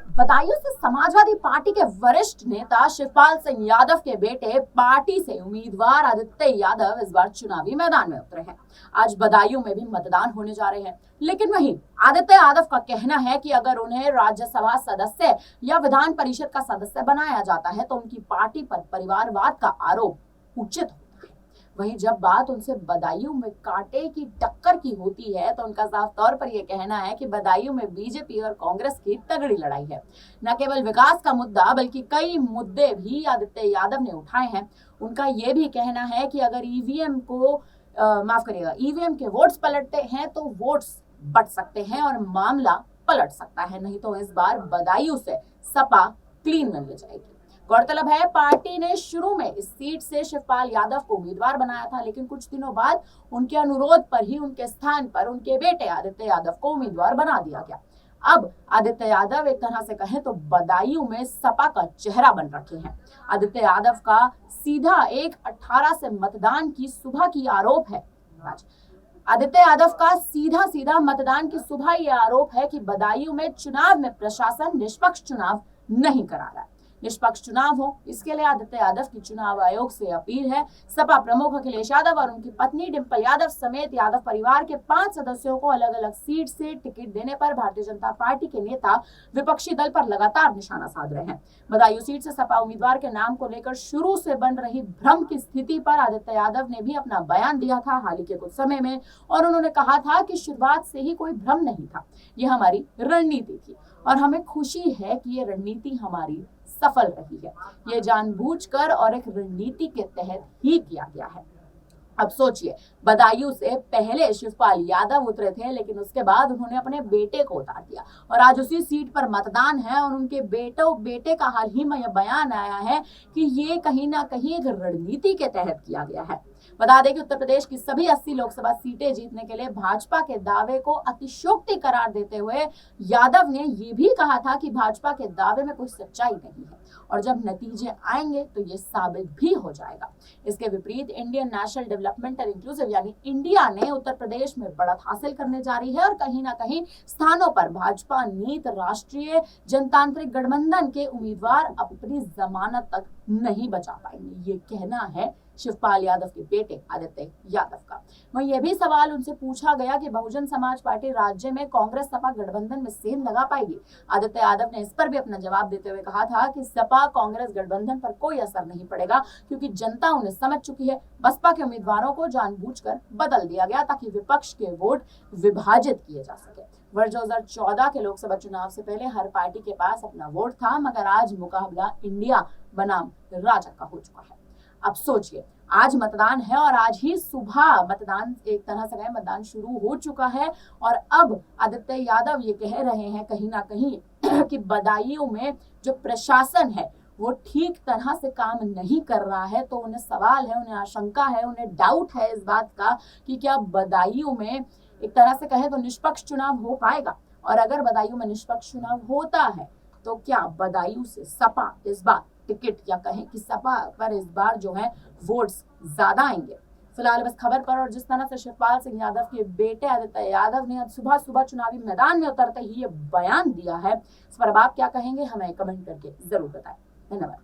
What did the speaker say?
बदायूं से समाजवादी पार्टी के वरिष्ठ नेता शिवपाल सिंह यादव के बेटे पार्टी से उम्मीदवार आदित्य यादव इस बार चुनावी मैदान में उतरे हैं। आज बदायूं में भी मतदान होने जा रहे हैं, लेकिन वहीं आदित्य यादव का कहना है कि अगर उन्हें राज्यसभा सदस्य या विधान परिषद का सदस्य बनाया जाता है तो उनकी पार्टी पर परिवारवाद का आरोप उचित होता है। वहीं जब बात उनसे बदायूं में कांटे की टक्कर की होती है तो उनका साफ तौर पर यह कहना है कि बदायूं में बीजेपी और कांग्रेस की तगड़ी लड़ाई है। न केवल विकास का मुद्दा बल्कि कई मुद्दे भी आदित्य यादव ने उठाए हैं। उनका यह भी कहना है कि अगर ईवीएम को माफ करिएगा, ईवीएम के वोट्स पलटते हैं तो वोट्स बढ़ सकते हैं और मामला पलट सकता है, नहीं तो इस बार बदायूं से सपा क्लीन बन जाएगी। गौरतलब है पार्टी ने शुरू में इस सीट से शिवपाल यादव को उम्मीदवार बनाया था, लेकिन कुछ दिनों बाद उनके अनुरोध पर ही उनके स्थान पर उनके बेटे आदित्य यादव को उम्मीदवार बना दिया गया। अब आदित्य यादव एक तरह से कहें तो बदायूं में सपा का चेहरा बन रखे हैं। आदित्य यादव का सीधा 1/18 से मतदान की सुबह की आरोप है। आदित्य यादव का सीधा मतदान की सुबह ये आरोप है कि बदायूं में चुनाव में प्रशासन निष्पक्ष चुनाव नहीं करा रहा है। निष्पक्ष चुनाव हो, इसके लिए आदित्य यादव की चुनाव आयोग से अपील है। सपा प्रमुख अखिलेश यादव और उनकी पत्नी डिंपल यादव समेत यादव परिवार के 5 सदस्यों को अलग अलग सीट से टिकट देने पर भारतीय जनता पार्टी के नेता विपक्षी दल पर लगातार निशाना साध रहे हैं। बदायूं सीट से सपा उम्मीदवार के नाम को लेकर शुरू से बन रही भ्रम की स्थिति पर आदित्य यादव ने भी अपना बयान दिया था हाल ही के कुछ समय में, और उन्होंने कहा था कि शुरुआत से ही कोई भ्रम नहीं था, ये हमारी रणनीति थी और हमें खुशी है कि ये रणनीति हमारी सफल रही है। ये जानबूझकर और एक रणनीति के तहत ही किया गया है। अब सोचिए, बदायूं से पहले शिवपाल यादव उतरे थे, लेकिन उसके बाद उन्होंने अपने बेटे को उतार दिया और आज उसी सीट पर मतदान है और उनके बेटे का हाल ही में यह बयान आया है कि ये कहीं ना कहीं एक रणनीति के तहत किया गया है। बता दें कि उत्तर प्रदेश की सभी 80 लोकसभा सीटें जीतने के लिए भाजपा के दावे को अतिशयोक्ति करार देते हुए यादव ने यह भी कहा था कि भाजपा के दावे में कोई सच्चाई नहीं है और जब नतीजे आएंगे तो ये साबित भी हो जाएगा। इसके विपरीत Indian national development and inclusive यानी इंडिया ने उत्तर प्रदेश में बढ़त हासिल करने जा रही है और कहीं ना कहीं स्थानों पर भाजपा नीत राष्ट्रीय जनतांत्रिक गठबंधन के उम्मीदवार अपनी जमानत तक नहीं बचा पाएंगे, ये कहना है शिवपाल यादव के बेटे आदित्य यादव का। वहीं यह भी सवाल उनसे पूछा गया कि बहुजन समाज पार्टी राज्य में कांग्रेस सपा गठबंधन में सेंध लगा पाएगी। आदित्य यादव ने इस पर भी अपना जवाब देते हुए कहा था कि सपा कांग्रेस गठबंधन पर कोई असर नहीं पड़ेगा क्योंकि जनता उन्हें समझ चुकी है। बसपा के उम्मीदवारों को जानबूझकर बदल दिया गया ताकि विपक्ष के वोट विभाजित किए जा सके। वर्ष 2014 के लोकसभा चुनाव से पहले हर पार्टी के पास अपना वोट था, मगर आज मुकाबला इंडिया बनाम राजा का हो चुका है। अब सोचिए, आज मतदान है और आज ही सुबह मतदान एक तरह से कहें मतदान शुरू हो चुका है और अब आदित्य यादव ये कह रहे हैं कहीं ना कहीं कि बदायूं में जो प्रशासन है वो ठीक तरह से काम नहीं कर रहा है। तो उन्हें सवाल है, उन्हें आशंका है, उन्हें डाउट है इस बात का कि क्या बदायूं में एक तरह से कहें तो निष्पक्ष चुनाव हो पाएगा, और अगर बदायूं में निष्पक्ष चुनाव होता है तो क्या बदायूं से सपा इस बार टिकट या कहें कि सपा पर इस बार जो है वोट्स ज्यादा आएंगे। फिलहाल बस खबर पर और जिस तरह से शिवपाल सिंह यादव के बेटे आदित्य यादव ने आज सुबह चुनावी मैदान में उतरते ही ये बयान दिया है, इस पर आप क्या कहेंगे हमें कमेंट करके जरूर बताएं। धन्यवाद।